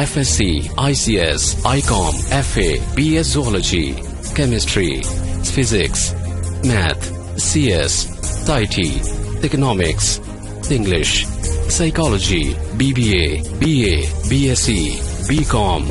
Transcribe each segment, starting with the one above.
FSC, ICS, ICOM, FA, BS Zoology, Chemistry, Physics, Math, CS, IT, Economics, English, Psychology, BBA, BA, BSc, BCom।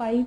5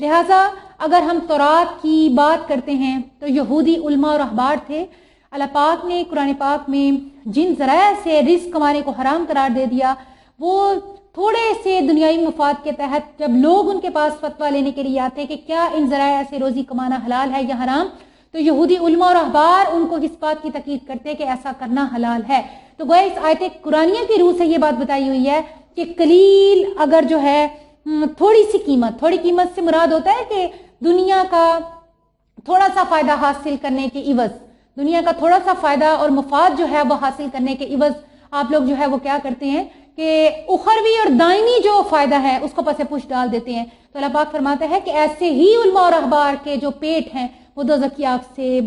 لہٰذا اگر ہم تورات کی بات کرتے ہیں تو یہودی علماء اور احبار تھے، اللہ پاک نے قرآن پاک میں جن ذرائع سے رزق کمانے کو حرام قرار دے دیا، وہ تھوڑے سے دنیائی مفاد کے تحت جب لوگ ان کے پاس فتویٰ لینے کے لیے آتے کہ کیا ان ذرائع سے روزی کمانا حلال ہے یا حرام، تو یہودی علماء اور احبار ان کو اس بات کی تاکید کرتے کہ ایسا کرنا حلال ہے۔ تو گویا اس آیت قرآنیہ کی روح سے یہ بات بتائی ہوئی ہے کہ قلیل اگر جو ہے تھوڑی سی قیمت، تھوڑی قیمت سے مراد ہوتا ہے کہ دنیا کا تھوڑا سا فائدہ حاصل کرنے کے عوض، دنیا کا تھوڑا سا فائدہ اور مفاد جو ہے وہ حاصل کرنے کے عوض آپ لوگ جو ہے وہ کیا کرتے ہیں کہ اخروی اور دائمی جو فائدہ ہے اس کو پس پوش ڈال دیتے ہیں۔ تو اللہ پاک فرماتا ہے کہ ایسے ہی علماء اور احبار کے جو پیٹ ہیں وہ دوزخ کی آگ سے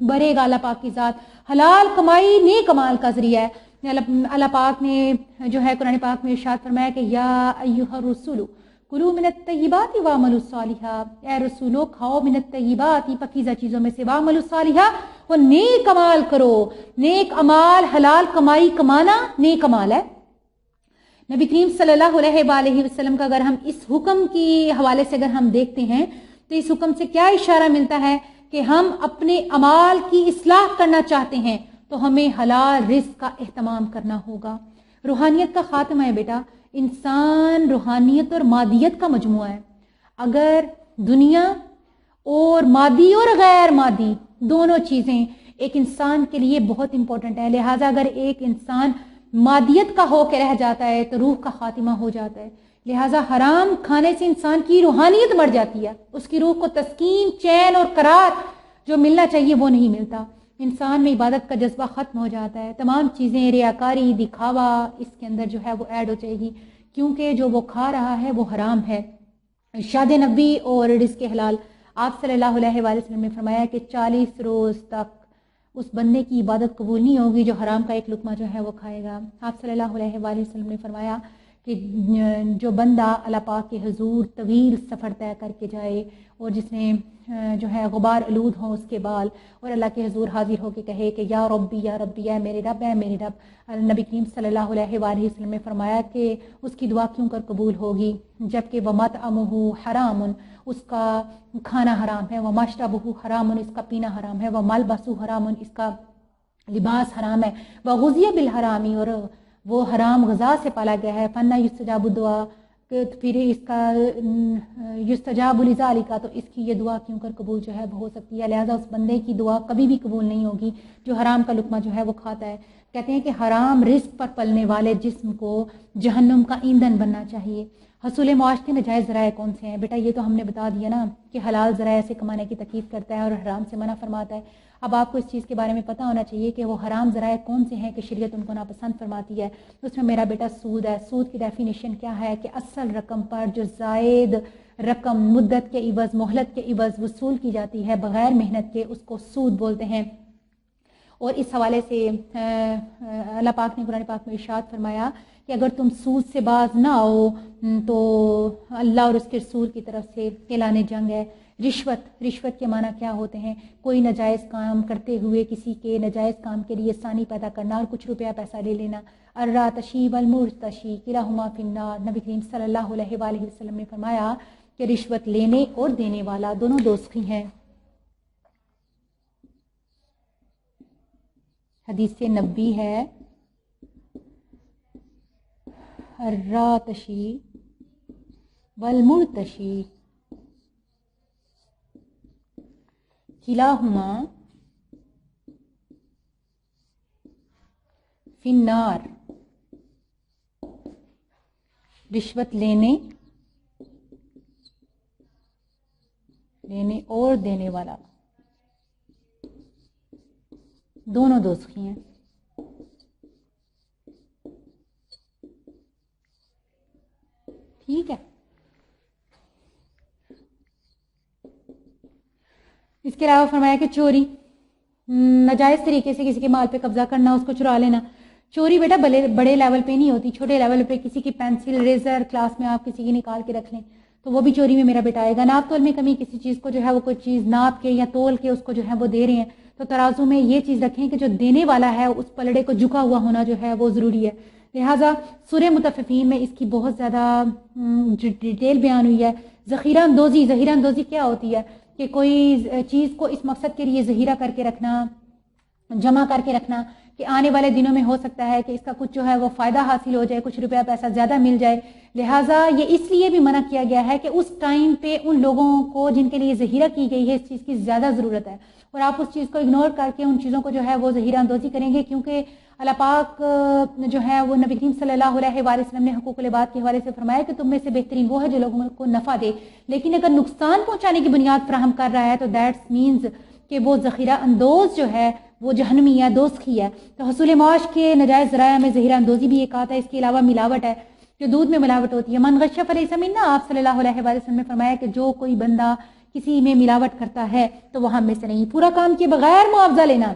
بھرے گا اللہ پاک کی ذات۔ حلال کمائی نیک عمل کا ذریعہ ہے۔ اللہ پاک نے جو ہے قرآن پاک میں ارشاد فرمایا کہ یا ایھا الرسول کلوا من الطیبات واعملوا صالحا، اے رسولو کھاؤ من الطیبات پاکیزہ چیزوں میں سے، واعملوا صالحا وہ نیک عمل کرو۔ نیک عمل، حلال کمائی کمانا نیک عمل ہے۔ نبی کریم صلی اللہ علیہ وآلہ وسلم کا اگر ہم اس حکم کی حوالے سے اگر ہم دیکھتے ہیں تو اس حکم سے کیا اشارہ ملتا ہے کہ ہم اپنے اعمال کی اصلاح کرنا چاہتے ہیں تو ہمیں حلال رزق کا اہتمام کرنا ہوگا۔ روحانیت کا خاتمہ ہے بیٹا، انسان روحانیت اور مادیت کا مجموعہ ہے۔ اگر دنیا اور مادی اور غیر مادی دونوں چیزیں ایک انسان کے لیے بہت امپورٹنٹ ہے، لہٰذا اگر ایک انسان مادیت کا ہو کے رہ جاتا ہے تو روح کا خاتمہ ہو جاتا ہے۔ لہٰذا حرام کھانے سے انسان کی روحانیت مر جاتی ہے، اس کی روح کو تسکین، چین اور قرار جو ملنا چاہیے وہ نہیں ملتا، انسان میں عبادت کا جذبہ ختم ہو جاتا ہے، تمام چیزیں ریاکاری، دکھاوا اس کے اندر جو ہے وہ ایڈ ہو جائے گی، کیونکہ جو وہ کھا رہا ہے وہ حرام ہے۔ ارشاد نبی اور رزق حلال، آپ صلی اللہ علیہ وآلہ وسلم نے فرمایا کہ 40 روز تک اس بندے کی عبادت قبول نہیں ہوگی جو حرام کا ایک لقمہ جو ہے وہ کھائے گا۔ آپ صلی اللہ علیہ وآلہ وسلم نے فرمایا کہ جو بندہ اللہ پاک کے حضور طویل سفر طے کر کے جائے اور جس نے جو ہے غبار آلود ہوں اس کے بال، اور اللہ کے حضور حاضر ہو کے کہے کہ یا ربی اے میرے رب اے میرے رب، نبی کریم صلی اللہ علیہ وآلہ وسلم نے فرمایا کہ اس کی دعا کیوں کر قبول ہوگی، جبکہ وَمَطْعَمُهُ حرام، اس کا کھانا حرام ہے، وَمَشْرَبُهُ حرام، اس کا پینا حرام ہے، وَمَلْبَسُهُ حرام، اس کا لباس حرام ہے، وَغُذِيَ بِالْحَرَامِ، اور وہ حرام غذا سے پالا گیا ہے، فَأَنَّىٰ يُسْتَجَابُ الدُّعَاء، پھر اس کا یستجاب لذالک، تو اس کی یہ دعا کیوں کر قبول جو ہے وہ ہو سکتی ہے۔ لہٰذا اس بندے کی دعا کبھی بھی قبول نہیں ہوگی جو حرام کا لقمہ جو ہے وہ کھاتا ہے۔ کہتے ہیں کہ حرام رزق پر پلنے والے جسم کو جہنم کا ایندھن بننا چاہیے۔ حصول معاش کے نجائز ذرائع کون سے ہیں؟ بیٹا یہ تو ہم نے بتا دیا نا کہ حلال ذرائع سے کمانے کی تاکید کرتا ہے اور حرام سے منع فرماتا ہے۔ اب آپ کو اس چیز کے بارے میں پتہ ہونا چاہیے کہ وہ حرام ذرائع کون سے ہیں کہ شریعت ان کو ناپسند فرماتی ہے۔ اس میں میرا بیٹا سود ہے۔ سود کی ڈیفینیشن کیا ہے کہ اصل رقم پر جو زائد رقم مدت کے عوض، مہلت کے عوض وصول کی جاتی ہے بغیر محنت کے، اس کو سود بولتے ہیں۔ اور اس حوالے سے اللہ پاک نے قرآن پاک میں ارشاد فرمایا کہ اگر تم سود سے باز نہ آؤ تو اللہ اور اس کے رسول کی طرف سے اعلان جنگ ہے۔ رشوت کے معنی کیا ہوتے ہیں؟ کوئی ناجائز کام کرتے ہوئے کسی کے ناجائز کام کے لیے آسانی پیدا کرنا اور کچھ روپیہ پیسہ لے لینا۔ الراتشی والمرتشی کلاہما فی النار، نبی کریم صلی اللہ علیہ وآلہ وسلم نے فرمایا کہ رشوت لینے اور دینے والا دونوں دوزخی ہیں۔ حدیث نبی ہے الراتشی والمرتشی کلاہما فی النار، رشوت لینے اور دینے والا دونوں دوزخی ہیں۔ ٹھیک ہے، اس کے علاوہ فرمایا کہ چوری، ناجائز طریقے سے کسی کے مال پہ قبضہ کرنا، اس کو چرا لینا۔ چوری بیٹا بڑے لیول پہ نہیں ہوتی، چھوٹے لیول پہ کسی کی پینسل، ریزر کلاس میں آپ کسی کی نکال کے رکھ لیں تو وہ بھی چوری میں میرا بیٹا آئے گا۔ ناپ تول میں کمی، کسی چیز کو جو ہے وہ کوئی چیز ناپ کے یا تول کے اس کو جو ہے وہ دے رہے ہیں تو ترازو میں یہ چیز رکھیں کہ جو دینے والا ہے اس پلڑے کو جھکا ہوا ہونا جو ہے وہ ضروری ہے۔ لہٰذا سورہ مطففین میں اس کی بہت زیادہ ڈیٹیل بیان ہوئی ہے۔ ذخیرہ اندوزی کیا ہوتی ہے کہ کوئی چیز کو اس مقصد کے لیے ذخیرہ کر کے رکھنا، جمع کر کے رکھنا کہ آنے والے دنوں میں ہو سکتا ہے کہ اس کا کچھ جو ہے وہ فائدہ حاصل ہو جائے، کچھ روپیہ پیسہ زیادہ مل جائے. لہٰذا یہ اس لیے بھی منع کیا گیا ہے کہ اس ٹائم پہ ان لوگوں کو جن کے لیے ذخیرہ کی گئی ہے اس چیز کی زیادہ ضرورت ہے، اور آپ اس چیز کو اگنور کر کے ان چیزوں کو جو ہے وہ ذخیرہ اندوزی کریں گے، کیونکہ اللہ پاک جو ہے وہ نبی کریم صلی اللہ علیہ وآلہ وسلم نے حقوق العباد کے حوالے سے فرمایا کہ تم میں سے بہترین وہ ہے جو لوگوں کو نفع دے، لیکن اگر نقصان پہنچانے کی بنیاد فراہم کر رہا ہے تو دیٹس مینز کہ وہ ذخیرہ اندوز جو ہے وہ جہنمی ہے، دوزخی ہے. تو حصول معاش کے نجائز ذرائع میں ذخیرہ اندوزی بھی ایک آتا ہے. اس کے علاوہ ملاوٹ ہے، جو دودھ میں ملاوٹ ہوتی ہے. من غش فلیس منا، آپ صلی اللہ علیہ وآلہ وسلم نے فرمایا کہ جو کوئی بندہ کسی میں ملاوٹ کرتا ہے تو وہ ہم میں سے نہیں. پورا کام کے بغیر معاوضہ لینا،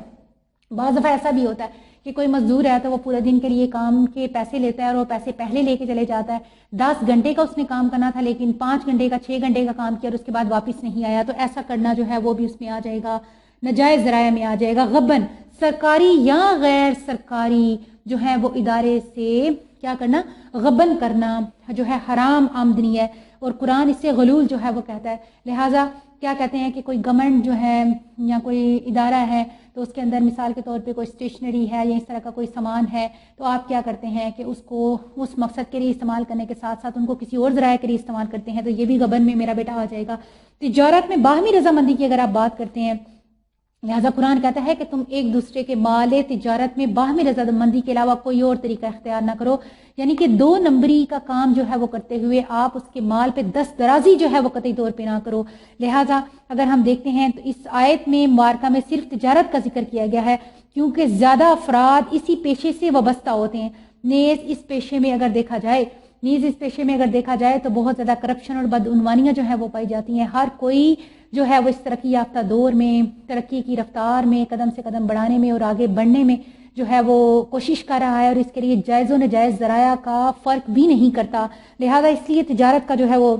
بعض دفعہ ایسا بھی ہوتا ہے کہ کوئی مزدور ہے تو وہ پورے دن کے لیے کام کے پیسے لیتا ہے اور وہ پیسے پہلے لے کے چلے جاتا ہے. 10 گھنٹے کا اس نے کام کرنا تھا لیکن 5 گھنٹے کا 6 گھنٹے کا کام کیا اور اس کے بعد واپس نہیں آیا، تو ایسا کرنا جو ہے وہ بھی اس میں آ جائے گا، نجائز ذرائع میں آ جائے گا. غبن، سرکاری یا غیر سرکاری جو ہے وہ ادارے سے کیا کرنا، غبن کرنا جو ہے حرام آمدنی ہے، اور قرآن اس سے غلول جو ہے وہ کہتا ہے. لہٰذا کیا کہتے ہیں کہ کوئی گورنمنٹ جو ہے یا کوئی ادارہ ہے تو اس کے اندر مثال کے طور پہ کوئی اسٹیشنری ہے یا اس طرح کا کوئی سامان ہے، تو آپ کیا کرتے ہیں کہ اس کو اس مقصد کے لیے استعمال کرنے کے ساتھ ساتھ ان کو کسی اور ذرائع کے لیے استعمال کرتے ہیں، تو یہ بھی غبن میں میرا بیٹا آ جائے گا. تجارت میں باہمی رضامندی کی اگر آپ بات کرتے ہیں، لہذا قرآن کہتا ہے کہ تم ایک دوسرے کے مال تجارت میں باہمی رضامندی کے علاوہ کوئی اور طریقہ اختیار نہ کرو، یعنی کہ 2 نمبری کا کام جو ہے وہ کرتے ہوئے آپ اس کے مال پہ دستدرازی جو ہے وہ قطعی طور پہ نہ کرو. لہٰذا اگر ہم دیکھتے ہیں تو اس آیت میں مبارکہ میں صرف تجارت کا ذکر کیا گیا ہے، کیونکہ زیادہ افراد اسی پیشے سے وابستہ ہوتے ہیں. نیز اس پیشے میں اگر دیکھا جائے تو بہت زیادہ کرپشن اور بدعنوانیاں جو ہے وہ پائی جاتی ہیں. ہر کوئی جو ہے وہ اس ترقی یافتہ دور میں ترقی کی رفتار میں قدم سے قدم بڑھانے میں اور آگے بڑھنے میں جو ہے وہ کوشش کر رہا ہے، اور اس کے لیے جائز و ناجائز ذرائع کا فرق بھی نہیں کرتا. لہذا اس لیے تجارت کا جو ہے وہ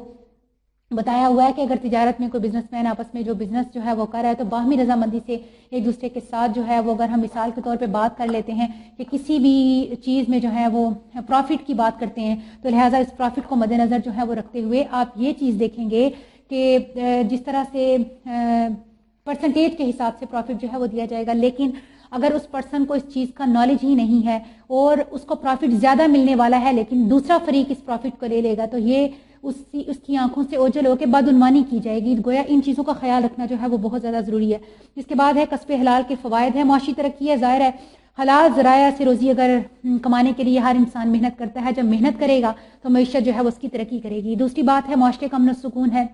بتایا ہوا ہے کہ اگر تجارت میں کوئی بزنس مین آپس میں جو بزنس جو ہے وہ کر رہا ہے تو باہمی رضامندی سے ایک دوسرے کے ساتھ جو ہے وہ، اگر ہم مثال کے طور پہ بات کر لیتے ہیں کہ کسی بھی چیز میں جو ہے وہ پروفٹ کی بات کرتے ہیں، تو لہٰذا اس پروفٹ کو مد نظر جو ہے وہ رکھتے ہوئے آپ یہ چیز دیکھیں گے کہ جس طرح سے پرسنٹیج کے حساب سے پروفٹ جو ہے وہ دیا جائے گا، لیکن اگر اس پرسن کو اس چیز کا نالج ہی نہیں ہے اور اس کو پروفٹ زیادہ ملنے والا ہے لیکن دوسرا فریق اس پروفٹ کو لے لے گا، تو یہ اس کی آنکھوں سے اوجھل ہو کے بدعنوانی کی جائے گی. گویا ان چیزوں کا خیال رکھنا جو ہے وہ بہت زیادہ ضروری ہے. اس کے بعد ہے کسب حلال کے فوائد ہے. معاشی ترقی ہے. ظاہر ہے حلال ذرائع سے روزی اگر کمانے کے لیے ہر انسان محنت کرتا ہے، جب محنت کرے گا تو معیشت جو ہے وہ اس کی ترقی کرے گی. دوسری بات ہے معاشرے کا امن و سکون ہے.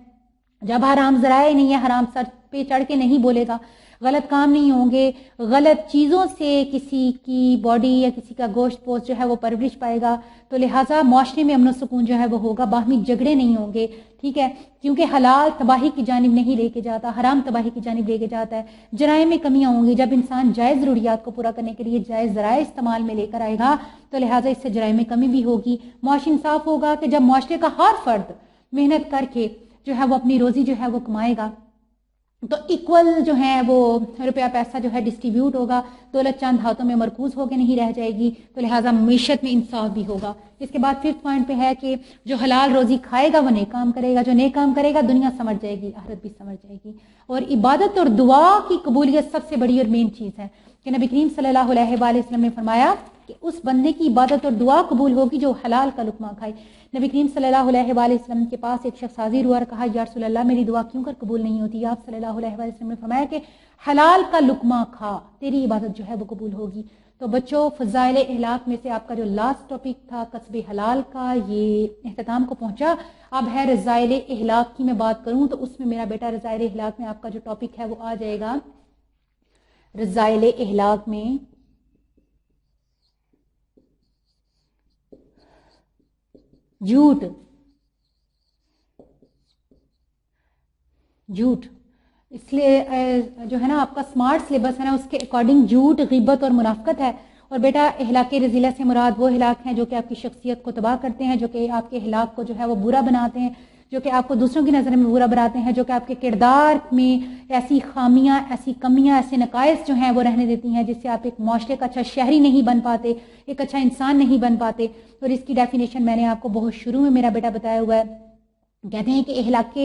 جب حرام ذرائع نہیں ہے، حرام سر پہ چڑھ کے نہیں بولے گا، غلط کام نہیں ہوں گے، غلط چیزوں سے کسی کی باڈی یا کسی کا گوشت پوست جو ہے وہ پرورش پائے گا، تو لہٰذا معاشرے میں امن و سکون جو ہے وہ ہوگا، باہمی جھگڑے نہیں ہوں گے. ٹھیک ہے، کیونکہ حلال تباہی کی جانب نہیں لے کے جاتا، حرام تباہی کی جانب لے کے جاتا ہے. جرائم میں کمیاں ہوں گی. جب انسان جائز ضروریات کو پورا کرنے کے لیے جائز ذرائع استعمال میں لے کر آئے گا تو لہٰذا اس سے جرائم میں کمی بھی ہوگی. معاشی انصاف ہوگا کہ جب معاشرے کا ہر فرد محنت کر کے جو ہے وہ اپنی روزی جو ہے وہ کمائے گا تو ایکول جو ہے وہ روپیہ پیسہ جو ہے ڈسٹریبیوٹ ہوگا، دولت چند ہاتھوں میں مرکوز ہو کے نہیں رہ جائے گی، تو لہٰذا معیشت میں انصاف بھی ہوگا. اس کے بعد 5 پوائنٹ پہ ہے کہ جو حلال روزی کھائے گا وہ نیک کام کرے گا، جو نیک کام کرے گا دنیا سمجھ جائے گی، آخرت بھی سمجھ جائے گی. اور عبادت اور دعا کی قبولیت سب سے بڑی اور مین چیز ہے کہ نبی کریم صلی اللہ علیہ وآلہ وسلم نے فرمایا کہ اس بندے کی عبادت اور دعا قبول ہوگی جو حلال کا لقمہ کھائے. نبی کریم صلی اللہ علیہ وآلہ وسلم کے پاس ایک شخص حاضر ہوا اور کہا یا رسول اللہ میری دعا کیوں کر قبول نہیں ہوتی؟ آپ صلی اللہ علیہ وآلہ وسلم نے فرمایا کہ حلال کا لقمہ کھا، تیری عبادت جو ہے وہ قبول ہوگی. تو بچوں، فضائل اخلاق میں سے آپ کا جو لاسٹ ٹاپک تھا کسب حلال کا، یہ اختتام کو پہنچا. اب ہے رذائل اخلاق کی میں بات کروں تو اس میں میرا بیٹا رذائل اخلاق میں آپ کا جو ٹاپک ہے وہ آ جائے گا رذائل اخلاق میں جھوٹ. اس لیے جو ہے نا آپ کا سمارٹ سلیبس ہے نا اس کے اکارڈنگ جھوٹ، غیبت اور منافقت ہے. اور بیٹا اخلاق رذیلہ سے مراد وہ اخلاق ہیں جو کہ آپ کی شخصیت کو تباہ کرتے ہیں، جو کہ آپ کے اخلاق کو جو ہے وہ برا بناتے ہیں، جو کہ آپ کو دوسروں کی نظر میں برا بناتے ہیں، جو کہ آپ کے کردار میں ایسی خامیاں، ایسی کمیاں، ایسے نقائص جو ہیں وہ رہنے دیتی ہیں جس سے آپ ایک معاشرے کا اچھا شہری نہیں بن پاتے، ایک اچھا انسان نہیں بن پاتے. اور اس کی ڈیفینیشن میں نے آپ کو بہت شروع میں میرا بیٹا بتایا ہوا ہے کہتے ہیں کہ اخلاق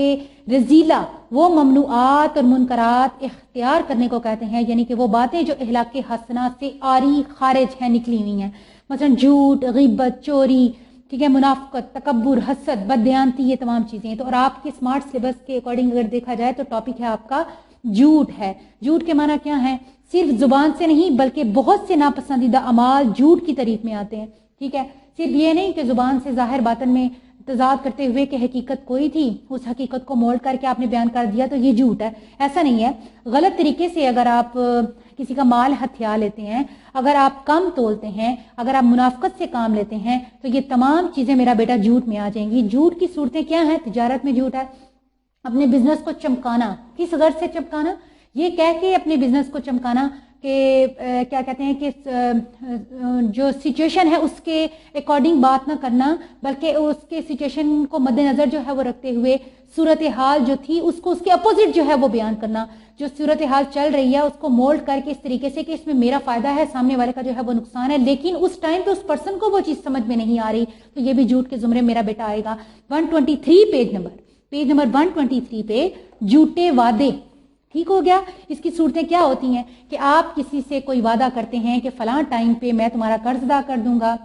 رزیلہ وہ ممنوعات اور منکرات اختیار کرنے کو کہتے ہیں، یعنی کہ وہ باتیں جو اخلاق حسنہ سے آری خارج ہیں، نکلی ہوئی ہیں، مثلا جھوٹ، غیبت، چوری، ٹھیک ہے، منافقت، تکبر، حسد، بددیانتی، یہ تمام چیزیں. تو اور آپ کے اسمارٹ سلیبس کے اکارڈنگ اگر دیکھا جائے تو ٹاپک ہے آپ کا جھوٹ ہے. جھوٹ کے معنی کیا ہے؟ صرف زبان سے نہیں بلکہ بہت سے ناپسندیدہ اعمال جھوٹ کی تعریف میں آتے ہیں. ٹھیک ہے، صرف یہ نہیں کہ زبان سے ظاہر باطن میں تضاد کرتے ہوئے کہ حقیقت کوئی تھی، اس حقیقت کو مولڈ کر کے آپ نے بیان کر دیا تو یہ جھوٹ ہے. ایسا نہیں ہے. غلط طریقے سے اگر آپ کسی کا مال ہتھیا لیتے ہیں، اگر آپ کم تولتے ہیں، اگر آپ منافقت سے کام لیتے ہیں، تو یہ تمام چیزیں میرا بیٹا جھوٹ میں آ جائیں گی. جھوٹ کی صورتیں کیا ہیں؟ تجارت میں جھوٹ ہے، اپنے بزنس کو چمکانا. کس غرض سے چمکانا؟ یہ کہہ کے اپنے بزنس کو چمکانا کہ کیا کہتے ہیں کہ جو سچویشن ہے اس کے اکارڈنگ بات نہ کرنا، بلکہ اس کے سچویشن کو مد نظر جو ہے وہ رکھتے ہوئے صورتحال جو تھی اس کو اس کے اپوزٹ جو ہے وہ بیان کرنا. جو صورتحال چل رہی ہے اس کو مولڈ کر کے اس طریقے سے کہ اس میں میرا فائدہ ہے، سامنے والے کا جو ہے وہ نقصان ہے، لیکن اس ٹائم پہ اس پرسن کو وہ چیز سمجھ میں نہیں آ رہی، تو یہ بھی جھوٹ کے زمرے میرا بیٹا آئے گا. 123 پیج نمبر 123 پہ جھوٹے وعدے. ٹھیک ہو گیا. اس کی صورتیں کیا ہوتی ہیں کہ آپ کسی سے کوئی وعدہ کرتے ہیں کہ فلاں ٹائم پہ میں تمہارا قرض ادا کر دوں گا،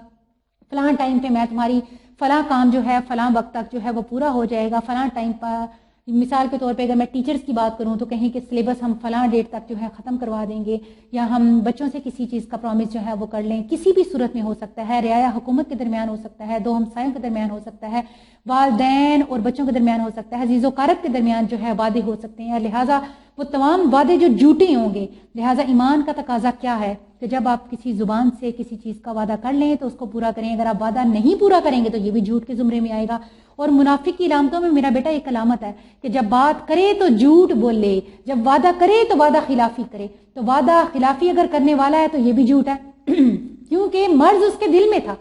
فلاں ٹائم پہ میں تمہاری فلاں کام جو ہے فلاں وقت تک جو ہے وہ پورا ہو جائے گا، فلاں ٹائم پر. مثال کے طور پہ اگر میں ٹیچرز کی بات کروں تو کہیں کہ سلیبس ہم فلاں ڈیٹ تک جو ہے ختم کروا دیں گے، یا ہم بچوں سے کسی چیز کا پرومس جو ہے وہ کر لیں. کسی بھی صورت میں ہو سکتا ہے، رعایا حکومت کے درمیان ہو سکتا ہے، دو ہمسایوں کے درمیان ہو سکتا ہے، والدین اور بچوں کے درمیان ہو سکتا ہے، عزیز و قارب کے درمیان جو ہے وعدے ہو سکتے ہیں. لہٰذا وہ تمام وعدے جو جھوٹے ہوں گے. لہٰذا ایمان کا تقاضا کیا ہے کہ جب آپ کسی زبان سے کسی چیز کا وعدہ کر لیں تو اس کو پورا کریں. اگر آپ وعدہ نہیں پورا کریں گے تو یہ بھی جھوٹ کے زمرے میں آئے گا. اور منافق کی علامتوں میں میرا بیٹا ایک علامت ہے کہ جب بات کرے تو جھوٹ بولے، جب وعدہ کرے تو وعدہ خلافی کرے. تو وعدہ خلافی اگر کرنے والا ہے تو یہ بھی جھوٹ ہے کیونکہ مرض اس کے دل میں تھا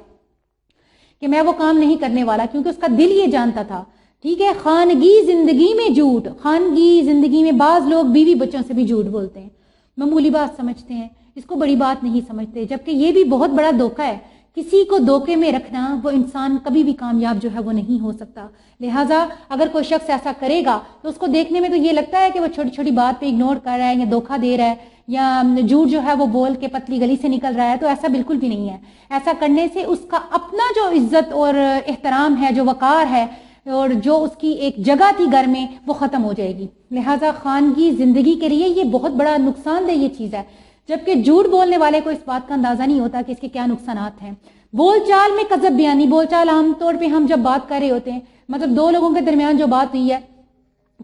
کہ میں وہ کام نہیں کرنے والا، کیونکہ اس کا دل یہ جانتا تھا. ٹھیک ہے. خانگی زندگی میں جھوٹ. خانگی زندگی میں بعض لوگ بیوی بچوں سے بھی جھوٹ بولتے ہیں، معمولی بات سمجھتے ہیں، اس کو بڑی بات نہیں سمجھتے، جبکہ یہ بھی بہت بڑا دھوکہ ہے. کسی کو دھوکے میں رکھنا، وہ انسان کبھی بھی کامیاب جو ہے وہ نہیں ہو سکتا. لہٰذا اگر کوئی شخص ایسا کرے گا تو اس کو دیکھنے میں تو یہ لگتا ہے کہ وہ چھوٹی چھوٹی بات پہ اگنور کر رہا ہے یا دھوکہ دے رہا ہے یا جھوٹ جو ہے وہ بول کے پتلی گلی سے نکل رہا ہے. تو ایسا بالکل بھی نہیں ہے. ایسا کرنے سے اس کا اپنا جو عزت اور احترام ہے، جو وقار ہے اور جو اس کی ایک جگہ تھی گھر میں، وہ ختم ہو جائے گی. لہٰذا خانگی زندگی کے لیے یہ بہت بڑا نقصان دہ یہ چیز ہے، جبکہ جھوٹ بولنے والے کو اس بات کا اندازہ نہیں ہوتا کہ اس کے کیا نقصانات ہیں. بول چال میں کذب بیانی. بول چال عام طور پہ ہم جب بات کر رہے ہوتے ہیں، مطلب دو لوگوں کے درمیان جو بات ہوئی ہے،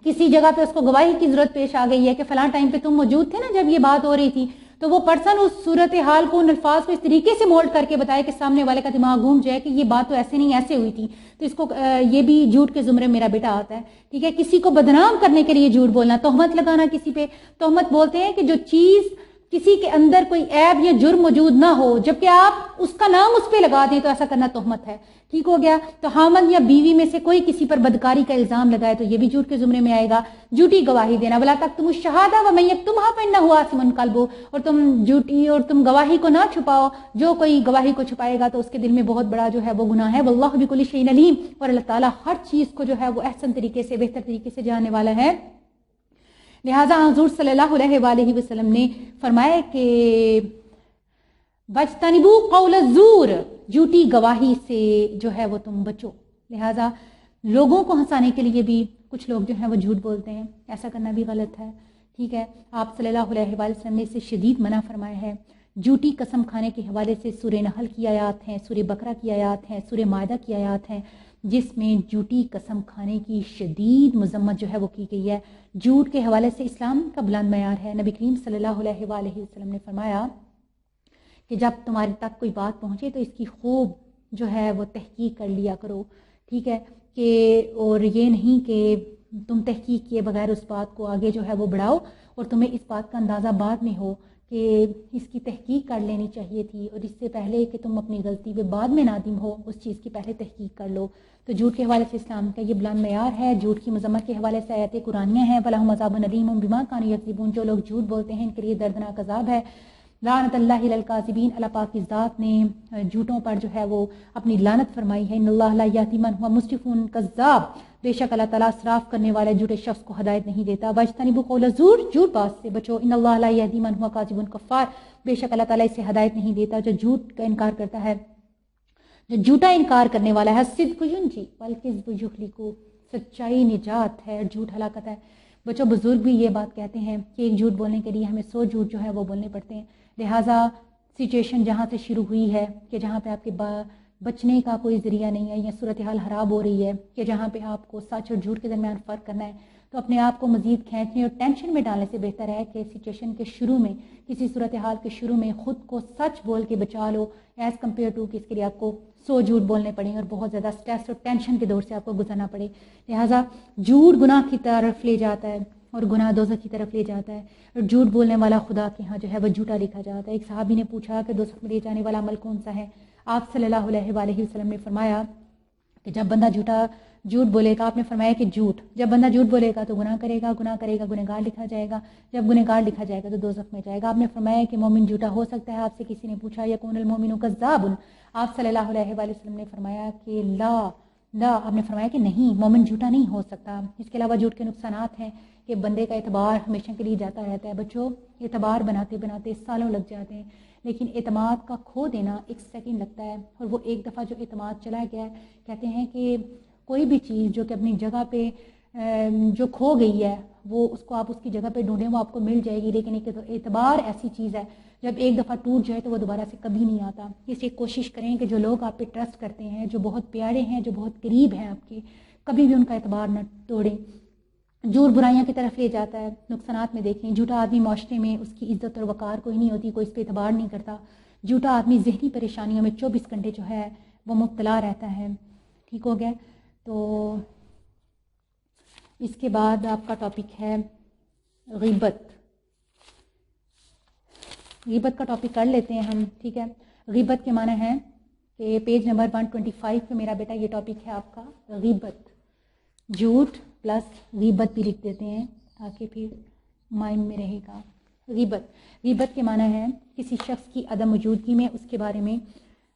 کسی جگہ پہ اس کو گواہی کی ضرورت پیش آ گئی ہے کہ فلاں ٹائم پہ تم موجود تھے نا جب یہ بات ہو رہی تھی، تو وہ پرسن اس صورتحال کو، ان الفاظ کو اس طریقے سے مولڈ کر کے بتائے کہ سامنے والے کا دماغ گھوم جائے کہ یہ بات تو ایسے نہیں ایسے ہوئی تھی. تو اس کو یہ بھی جھوٹ کے زمرے میرا بیٹا آتا ہے. ٹھیک ہے. کسی کو بدنام کرنے کے لیے جھوٹ بولنا، تہمت لگانا کسی پہ. تہمت بولتے ہیں کہ جو چیز کسی کے اندر کوئی عیب یا جرم موجود نہ ہو جبکہ آپ اس کا نام اس پہ لگا دیں تو ایسا کرنا تہمت ہے. ٹھیک ہو گیا. تو خاوند یا بیوی میں سے کوئی کسی پر بدکاری کا الزام لگائے تو یہ بھی جھوٹ کے زمرے میں آئے گا. جھوٹی گواہی دینا. ولا تکتموا الشہادۃ ومن یکتمھا فإنہ آثم قلبہ. اور تم گواہی کو نہ چھپاؤ، جو کوئی گواہی کو چھپائے گا تو اس کے دل میں بہت بڑا جو ہے وہ گناہ ہے. واللہ بکل شیء علیم. اور اللہ تعالیٰ ہر چیز کو جو ہے وہ احسن طریقے سے، بہتر طریقے سے جاننے والا ہے. لہٰذا حضور صلی اللہ علیہ وآلہ وسلم نے فرمایا کہ وَاجْتَنِبُوا قَوْلَ الزُّورِ. جھوٹی گواہی سے جو ہے وہ تم بچو. لہٰذا لوگوں کو ہنسانے کے لیے بھی کچھ لوگ جو ہیں وہ جھوٹ بولتے ہیں، ایسا کرنا بھی غلط ہے. ٹھیک ہے. آپ صلی اللہ علیہ وآلہ وسلم نے اسے شدید منع فرمایا ہے. جھوٹی قسم کھانے کے حوالے سے سورہ نحل کی آیات ہیں، سورہ بقرہ کی آیات ہیں، سورہ مائدہ کی آیات ہیں، جس میں جھوٹی قسم کھانے کی شدید مذمت جو ہے وہ کی گئی ہے. جھوٹ کے حوالے سے اسلام کا بلند معیار ہے. نبی کریم صلی اللہ علیہ وآلہ وسلم نے فرمایا کہ جب تمہارے تک کوئی بات پہنچے تو اس کی خوب جو ہے وہ تحقیق کر لیا کرو. ٹھیک ہے. کہ اور یہ نہیں کہ تم تحقیق کیے بغیر اس بات کو آگے جو ہے وہ بڑھاؤ اور تمہیں اس بات کا اندازہ بعد میں ہو کہ اس کی تحقیق کر لینی چاہیے تھی، اور اس سے پہلے کہ تم اپنی غلطی پہ بعد میں نادم ہو اس چیز کی پہلے تحقیق کر لو. تو جھوٹ کے حوالے سے اسلام کا یہ بلند معیار ہے. جھوٹ کی مذمت کے حوالے سے آیات قرآنیہ ہیں. وَلَهُمْ عَذَابٌ أَلِيمٌ بِمَا كَانُوا يَكْذِبُونَ. جو لوگ جھوٹ بولتے ہیں ان کے لیے دردناک عذاب ہے لعنت اللہ علی الکاذبین، اللہ پاک کی ذات نے جھوٹوں پر جو ہے وہ اپنی لعنت فرمائی ہے. ان اللہ لا یہدی من هو مسرف کذاب، بے شک اللہ تعالیٰ اسراف کرنے والے جھوٹے شخص کو ہدایت نہیں دیتا. واجتنبوا قول الزور، جھوٹ بات سے بچو. ان اللہ لا یہدی من هو کاذب کفار، بے شک اللہ تعالیٰ اسے ہدایت نہیں دیتا جو جھوٹ کا انکار کرتا ہے، جو جھوٹا انکار کرنے والا ہے. صدق ینجی والکذب یہلک، سچائی نجات ہے اور جھوٹ ہلاکت ہے. بچوں بزرگ بھی یہ بات کہتے ہیں کہ ایک جھوٹ بولنے کے لیے ہمیں 100 جھوٹ جو ہے وہ بولنے پڑتے ہیں. لہٰذا سچویشن جہاں سے شروع ہوئی ہے کہ جہاں پہ آپ کے بچنے کا کوئی ذریعہ نہیں ہے یا صورتحال خراب ہو رہی ہے کہ جہاں پہ آپ کو سچ اور جھوٹ کے درمیان فرق کرنا ہے، تو اپنے آپ کو مزید کھینچنے اور ٹینشن میں ڈالنے سے بہتر ہے کہ سچویشن کے شروع میں، کسی صورتحال کے شروع میں خود کو سچ بول کے بچا لو ایز کمپیئر ٹو کہ اس کے لیے آپ کو 100 جھوٹ بولنے پڑیں اور بہت زیادہ سٹریس اور ٹینشن کے دور سے آپ کو گزرنا پڑے. لہٰذا جھوٹ گناہ کی طرف لے جاتا ہے اور گناہ دوزخ کی طرف لے جاتا ہے، اور جھوٹ بولنے والا خدا کے ہاں جو ہے وہ جھوٹا لکھا جاتا ہے. ایک صحابی نے پوچھا کہ دوزخ میں لے جانے والا عمل کون سا ہے؟ آپ صلی اللہ علیہ وآلہ وسلم نے فرمایا کہ جب بندہ جھوٹ بولے گا، آپ نے فرمایا کہ جب بندہ جھوٹ بولے گا تو گناہ کرے گا گنہگار لکھا جائے گا، جب گنہگار لکھا جائے گا تو دوزخ میں جائے گا. آپ نے فرمایا کہ مومن جھوٹا ہو سکتا ہے؟ آپ سے کسی نے پوچھا یکون المومن کذاب، آپ صلی اللہ علیہ وآلہ وسلم نے فرمایا کہ لا، آپ نے فرمایا کہ نہیں، مومن جھوٹا نہیں ہو سکتا. اس کے علاوہ جھوٹ کے نقصانات ہیں کہ بندے کا اعتبار ہمیشہ کے لیے جاتا رہتا ہے. بچوں اعتبار بناتے بناتے سالوں لگ جاتے ہیں، لیکن اعتماد کا کھو دینا 1 سیکنڈ لگتا ہے، اور وہ ایک دفعہ جو اعتماد چلا گیا ہے، کہتے ہیں کہ کوئی بھی چیز جو کہ اپنی جگہ پہ جو کھو گئی ہے وہ اس کو آپ اس کی جگہ پہ ڈھونڈیں وہ آپ کو مل جائے گی، لیکن ایک اعتبار ایسی چیز ہے جب ایک دفعہ ٹوٹ جائے تو وہ دوبارہ سے کبھی نہیں آتا. اس لیے کوشش کریں کہ جو لوگ آپ پہ ٹرسٹ کرتے ہیں، جو بہت پیارے ہیں، جو بہت قریب ہیں آپ کے، کبھی بھی ان کا اعتبار نہ توڑیں. جھوٹ برائیاں کی طرف لے جاتا ہے. نقصانات میں دیکھیں، جھوٹا آدمی معاشرے میں اس کی عزت اور وقار کوئی نہیں ہوتی، کوئی اس پہ اعتبار نہیں کرتا. جھوٹا آدمی ذہنی پریشانیوں میں 24 گھنٹے جو ہے وہ مبتلا رہتا ہے. ٹھیک ہو گیا؟ تو اس کے بعد آپ کا ٹاپک ہے غیبت. غیبت کا ٹاپک کر لیتے ہیں ہم. ٹھیک ہے، غیبت کے معنی ہے کہ پیج نمبر 125 پہ میرا بیٹا یہ ٹاپک ہے آپ کا غیبت. جھوٹ پلس غیبت بھی لکھ دیتے ہیں تاکہ پھر مائنڈ میں رہے گا. غیبت کے معنی ہے کسی شخص کی عدم موجودگی میں اس کے بارے میں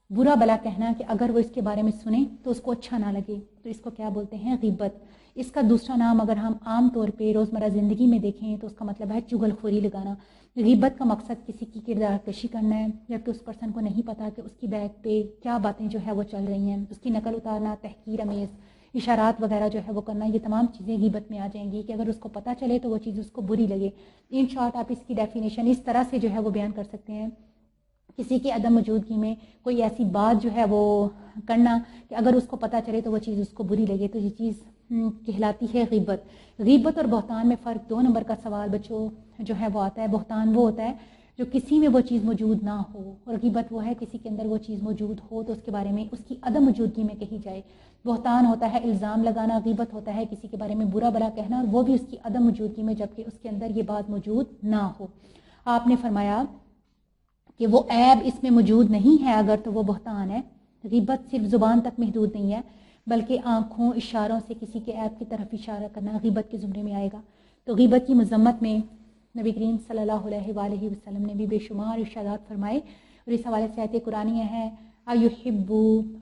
برا بلا کہنا کہ اگر وہ اس کے بارے میں سنیں تو اس کو اچھا نہ لگے، تو اس کو کیا بولتے ہیں؟ غیبت. اس کا دوسرا نام اگر ہم عام طور پہ روزمرہ زندگی میں دیکھیں تو اس کا مطلب ہے چغل خوری لگانا. غیبت کا مقصد کسی کی کردار کشی کرنا ہے، جبکہ اس پرسن کو نہیں پتا کہ اس کی بیک پہ کیا باتیں جو ہے وہ چل رہی ہیں. اس کی نقل اتارنا، تحقیر امیز اشارات وغیرہ جو ہے وہ کرنا، یہ تمام چیزیں غیبت میں آ جائیں گی کہ اگر اس کو پتہ چلے تو وہ چیز اس کو بری لگے. ان شارٹ آپ اس کی ڈیفینیشن اس طرح سے جو ہے وہ بیان کر سکتے ہیں، کسی کی عدم موجودگی میں کوئی ایسی بات جو ہے وہ کرنا کہ اگر اس کو پتہ چلے تو وہ چیز اس کو بری لگے، تو یہ چیز کہلاتی ہے غیبت. غیبت اور بہتان میں فرق. 2 نمبر کا سوال بچوں جو ہے وہ آتا ہے. بہتان وہ ہوتا ہے جو کسی میں وہ چیز موجود نہ ہو، اور غیبت وہ ہے کسی کے اندر وہ چیز موجود ہو تو اس کے بارے میں اس کی عدم موجودگی میں کہی جائے. بہتان ہوتا ہے الزام لگانا، غیبت ہوتا ہے کسی کے بارے میں برا بلا کہنا، اور وہ بھی اس کی عدم موجودگی میں جبکہ اس کے اندر یہ بات موجود نہ ہو. آپ نے فرمایا کہ وہ عیب اس میں موجود نہیں ہے اگر تو وہ بہتان ہے. غیبت صرف زبان تک محدود نہیں ہے بلکہ آنکھوں، اشاروں سے کسی کے عیب کی طرف اشارہ کرنا غیبت کے زمرے میں آئے گا. تو غیبت کی مذمت میں نبی کریم صلی اللہ علیہ وآلہ وسلم نے بھی بے شمار ارشادات فرمائے، اور اس حوالے سے آیت قرآنی ہے ایحب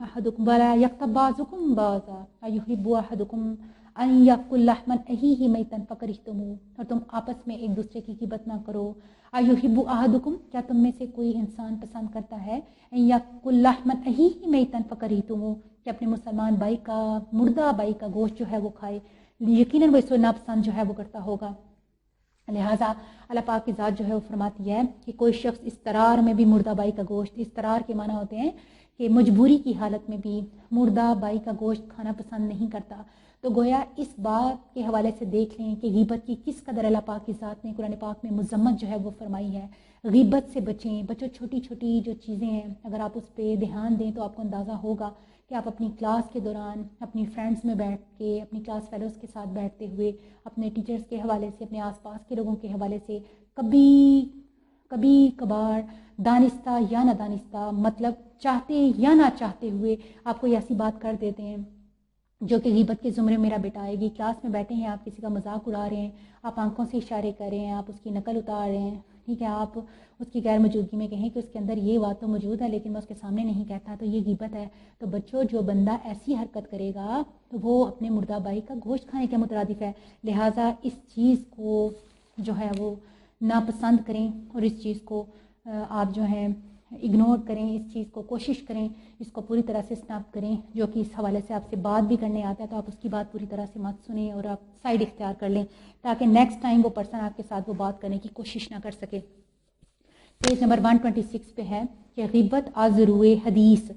احدکم ولا یغتب بعضکم بعضا ایحب احدکم ان یاکل لحم اخیہ میتا فکرہتموہ، اور تم آپس میں ایک دوسرے کی غیبت نہ کرو. ایحب احدکم، کیا تم میں سے کوئی انسان پسند کرتا ہے ان یاکل لحم اخیہ میتا فکرہتموہ، کہ اپنے مسلمان بھائی کا، مردہ بھائی کا گوشت جو ہے وہ کھائے، یقیناً وہ اس کو ناپسند جو ہے وہ کرتا ہوگا. لہٰذا اللہ پاک کی ذات جو ہے وہ فرماتی ہے کہ کوئی شخص استرار میں بھی مردہ بائی کا گوشت، استرار کے معنی ہوتے ہیں کہ مجبوری کی حالت میں بھی مردہ بائی کا گوشت کھانا پسند نہیں کرتا. تو گویا اس بات کے حوالے سے دیکھ لیں کہ غیبت کی کس قدر اللہ پاک کی ذات نے قرآن پاک میں مذمت جو ہے وہ فرمائی ہے. غیبت سے بچیں. بچوں چھوٹی چھوٹی جو چیزیں ہیں اگر آپ اس پہ دھیان دیں تو آپ کو اندازہ ہوگا کہ آپ اپنی کلاس کے دوران اپنی فرینڈس میں بیٹھ کے، اپنی کلاس فیلوز کے ساتھ بیٹھتے ہوئے، اپنے ٹیچرز کے حوالے سے، اپنے آس پاس کے لوگوں کے حوالے سے کبھی کبھار دانستہ یا نہ دانستہ، مطلب چاہتے یا نہ چاہتے ہوئے آپ کوئی ایسی بات کر دیتے ہیں جو کہ غیبت کے زمرے میں میرا بیٹا آئے گی. کلاس میں بیٹھے ہیں، آپ کسی کا مذاق اڑا رہے ہیں، آپ آنکھوں سے اشارے کر رہے ہیں، آپ اس کی نقل اتار رہے ہیں، ٹھیک ہے، آپ اس کی غیر موجودگی میں کہیں کہ اس کے اندر یہ بات تو موجود ہے لیکن میں اس کے سامنے نہیں کہتا، تو یہ غیبت ہے۔ تو بچوں، جو بندہ ایسی حرکت کرے گا تو وہ اپنے مردہ بھائی کا گوشت کھانے کے مترادف ہے، لہٰذا اس چیز کو جو ہے وہ ناپسند کریں اور اس چیز کو آپ جو ہے اگنور کریں، اس چیز کو کوشش کریں اس کو پوری طرح سے اسٹاپ کریں۔ جو کہ اس حوالے سے آپ سے بات بھی کرنے آتا ہے تو آپ اس کی بات پوری طرح سے مت سنیں اور آپ سائڈ اختیار کر لیں تاکہ نیکسٹ ٹائم وہ پرسن آپ کے ساتھ وہ بات کرنے کی کوشش نہ کر سکے۔ پیج نمبر 126 پہ ہے کہ غیبت از روئے حدیث،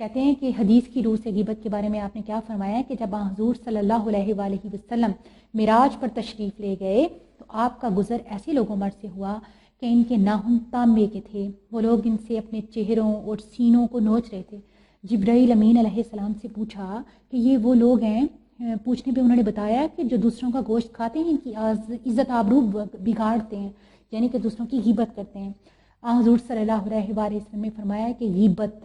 کہتے ہیں کہ حدیث کی روح سے غیبت کے بارے میں آپ نے کیا فرمایا ہے کہ جب حضور صلی اللہ علیہ وآلہ وسلم معراج پر تشریف لے گئے تو آپ کا گزر ایسے لوگوں مر سے ہوا کہ ان کے ناخن تانبے کے تھے، وہ لوگ ان سے اپنے چہروں اور سینوں کو نوچ رہے تھے۔ جبرائیل امین علیہ السلام سے پوچھا کہ یہ وہ لوگ ہیں، پوچھنے پہ انہوں نے بتایا کہ جو دوسروں کا گوشت کھاتے ہیں، ان کی عزت آبرو بگاڑتے ہیں، یعنی کہ دوسروں کی غیبت کرتے ہیں۔ حضور صلی اللہ علیہ وآلہ وسلم نے فرمایا کہ غیبت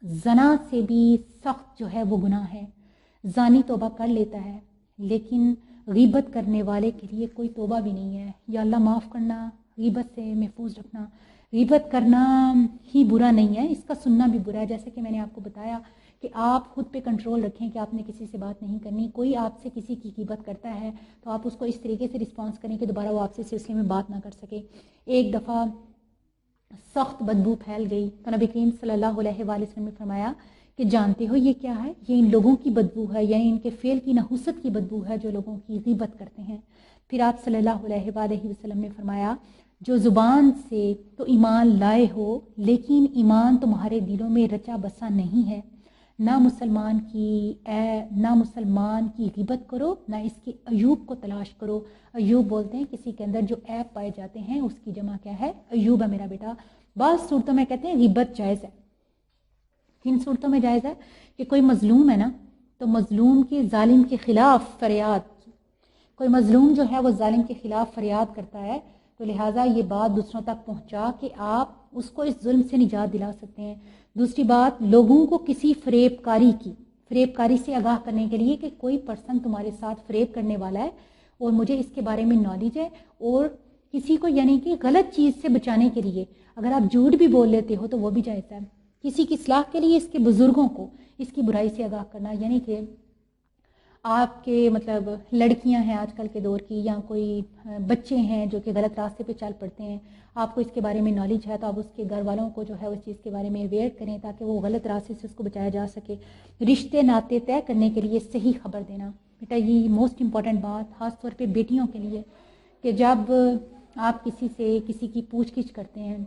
زنا سے بھی سخت جو ہے وہ گناہ ہے۔ زانی توبہ کر لیتا ہے لیکن غیبت کرنے والے کے لیے کوئی توبہ بھی نہیں ہے۔ یا اللہ معاف کرنا، غیبت سے محفوظ رکھنا۔ غیبت کرنا ہی برا نہیں ہے، اس کا سننا بھی برا ہے، جیسے کہ میں نے آپ کو بتایا کہ آپ خود پہ کنٹرول رکھیں کہ آپ نے کسی سے بات نہیں کرنی۔ کوئی آپ سے کسی کی غیبت کرتا ہے تو آپ اس کو اس طریقے سے رسپانس کریں کہ دوبارہ وہ آپ سے سلسلے میں بات نہ کر سکے۔ ایک دفعہ سخت بدبو پھیل گئی تو نبی کریم صلی اللہ علیہ وآلہ وسلم نے فرمایا کہ جانتے ہو یہ کیا ہے؟ یہ ان لوگوں کی بدبو ہے، یعنی ان کے فعل کی نحوست کی بدبو ہے جو لوگوں کی غیبت کرتے ہیں۔ پھر آپ صلی اللہ علیہ وآلہ وسلم نے فرمایا جو زبان سے تو ایمان لائے ہو لیکن ایمان تمہارے دلوں میں رچا بسا نہیں ہے، نہ مسلمان کی غیبت کرو، نہ اس کے عیوب کو تلاش کرو۔ عیوب بولتے ہیں کسی کے اندر جو عیب پائے جاتے ہیں، اس کی جمع کیا ہے؟ عیوب ہے میرا بیٹا۔ بعض صورتوں میں کہتے ہیں غیبت جائز ہے۔ کن صورتوں میں جائز ہے؟ کہ کوئی مظلوم ہے نا، تو مظلوم کے ظالم کے خلاف فریاد، کوئی مظلوم جو ہے وہ ظالم کے خلاف فریاد کرتا ہے تو لہٰذا یہ بات دوسروں تک پہنچا کہ آپ اس کو اس ظلم سے نجات دلا سکتے ہیں۔ دوسری بات، لوگوں کو کسی فریب کاری سے آگاہ کرنے کے لیے کہ کوئی پرسن تمہارے ساتھ فریب کرنے والا ہے اور مجھے اس کے بارے میں نالج ہے، اور کسی کو یعنی کہ غلط چیز سے بچانے کے لیے اگر آپ جھوٹ بھی بول لیتے ہو تو وہ بھی جائز ہے۔ کسی کی اصلاح کے لیے اس کے بزرگوں کو اس کی برائی سے آگاہ کرنا، یعنی کہ آپ کے مطلب لڑکیاں ہیں آج کل کے دور کی یا کوئی بچے ہیں جو کہ غلط راستے پہ چل پڑتے ہیں، آپ کو اس کے بارے میں نالج ہے تو آپ اس کے گھر والوں کو جو ہے اس چیز کے بارے میں اویئر کریں تاکہ وہ غلط راستے سے اس کو بچایا جا سکے۔ رشتے ناطے طے کرنے کے لیے صحیح خبر دینا، بیٹا یہ موسٹ امپورٹنٹ بات خاص طور پہ بیٹیوں کے لیے، کہ جب آپ کسی کی پوچھ گچھ کرتے ہیں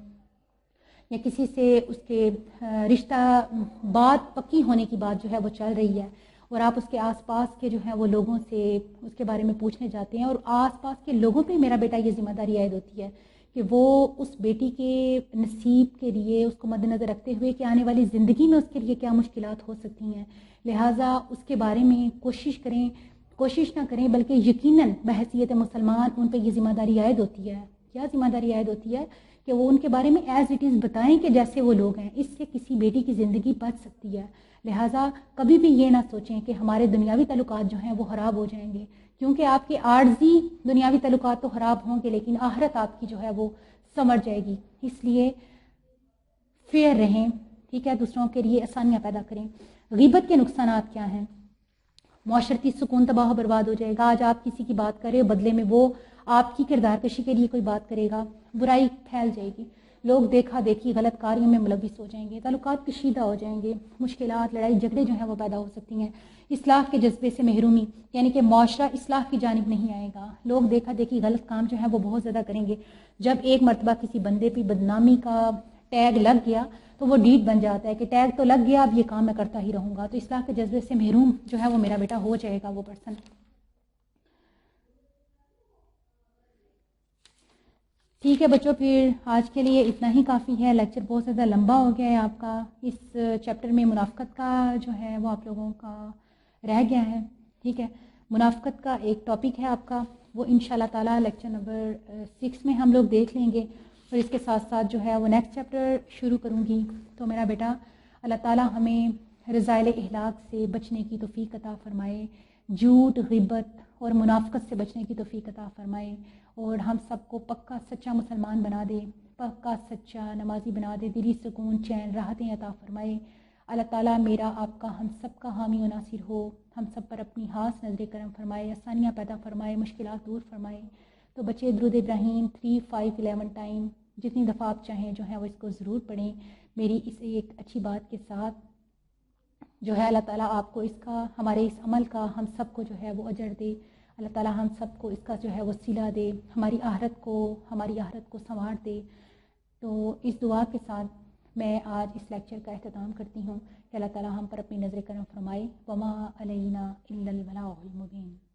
یا کسی سے اس کے رشتہ بات پکی ہونے کی بات جو ہے وہ چل رہی ہے اور آپ اس کے آس پاس کے جو ہیں وہ لوگوں سے اس کے بارے میں پوچھنے جاتے ہیں اور آس پاس کے لوگوں پہ میرا بیٹا یہ ذمہ داری عائد ہوتی ہے کہ وہ اس بیٹی کے نصیب کے لیے اس کو مد نظر رکھتے ہوئے کہ آنے والی زندگی میں اس کے لیے کیا مشکلات ہو سکتی ہیں، لہٰذا اس کے بارے میں کوشش نہ کریں بلکہ یقیناً بحیثیت مسلمان ان پہ یہ ذمہ داری عائد ہوتی ہے۔ کیا ذمہ داری عائد ہوتی ہے؟ کہ وہ ان کے بارے میں ایز اٹ از بتائیں کہ جیسے وہ لوگ ہیں، اس سے کسی بیٹی کی زندگی بچ سکتی ہے۔ لہٰذا کبھی بھی یہ نہ سوچیں کہ ہمارے دنیاوی تعلقات جو ہیں وہ خراب ہو جائیں گے، کیونکہ آپ کے عارضی دنیاوی تعلقات تو خراب ہوں گے لیکن آخرت آپ کی جو ہے وہ سنور جائے گی۔ اس لیے فیئر رہیں، ٹھیک ہے، دوسروں کے لیے آسانیاں پیدا کریں۔ غیبت کے نقصانات کیا ہیں؟ معاشرتی سکون تباہ و برباد ہو جائے گا۔ آج آپ کسی کی بات کریں بدلے میں وہ آپ کی کردار کشی کے لیے کوئی بات کرے گا، برائی پھیل جائے گی، لوگ دیکھا دیکھی غلط کاریوں میں ملوث ہو جائیں گے، تعلقات کشیدہ ہو جائیں گے، مشکلات، لڑائی جھگڑے جو ہیں وہ پیدا ہو سکتی ہیں۔ اصلاح کے جذبے سے محرومی، یعنی کہ معاشرہ اصلاح کی جانب نہیں آئے گا، لوگ دیکھا دیکھی غلط کام جو ہے وہ بہت زیادہ کریں گے۔ جب ایک مرتبہ کسی بندے پہ بدنامی کا ٹیگ لگ گیا تو وہ ڈیٹ بن جاتا ہے کہ ٹیگ تو لگ گیا، اب یہ کام میں کرتا ہی رہوں گا، تو اصلاح کے جذبے سے محروم جو ہے وہ میرا بیٹا ہو جائے گا وہ پرسن۔ ٹھیک ہے بچوں، پھر آج کے لیے اتنا ہی کافی ہے، لیکچر بہت زیادہ لمبا ہو گیا ہے آپ کا۔ اس چیپٹر میں منافقت کا جو ہے وہ آپ لوگوں کا رہ گیا ہے، ٹھیک ہے۔ منافقت کا ایک ٹاپک ہے آپ کا، وہ انشاءاللہ تعالی لیکچر نمبر 6 میں ہم لوگ دیکھ لیں گے، اور اس کے ساتھ ساتھ جو ہے وہ نیکسٹ چیپٹر شروع کروں گی۔ تو میرا بیٹا اللہ تعالی ہمیں رذائل اخلاق سے بچنے کی توفیق عطا فرمائے، جھوٹ، غیبت اور منافقت سے بچنے کی توفیق عطا فرمائے، اور ہم سب کو پکا سچا مسلمان بنا دے، پکا سچا نمازی بنا دے، دلی سکون چین راحتیں عطا فرمائے۔ اللہ تعالیٰ میرا آپ کا ہم سب کا حامی و ناصر ہو، ہم سب پر اپنی خاص نظر کرم فرمائے، آسانیاں پیدا فرمائے، مشکلات دور فرمائے۔ تو بچے درود ابراہیم 3 5 11 ٹائم جتنی دفعہ آپ چاہیں جو ہے وہ اس کو ضرور پڑھیں۔ میری اس ایک اچھی بات کے ساتھ جو ہے اللہ تعالیٰ آپ کو اس کا، ہمارے اس عمل کا ہم سب کو جو ہے وہ اجر دے، اللہ تعالیٰ ہم سب کو اس کا جو ہے وہ صلہ دے، ہماری آخرت کو سنوار دے۔ تو اس دعا کے ساتھ میں آج اس لیکچر کا اختتام کرتی ہوں کہ اللہ تعالیٰ ہم پر اپنی نظر کرم فرمائے۔ وما علینا الا البلاغ المبین۔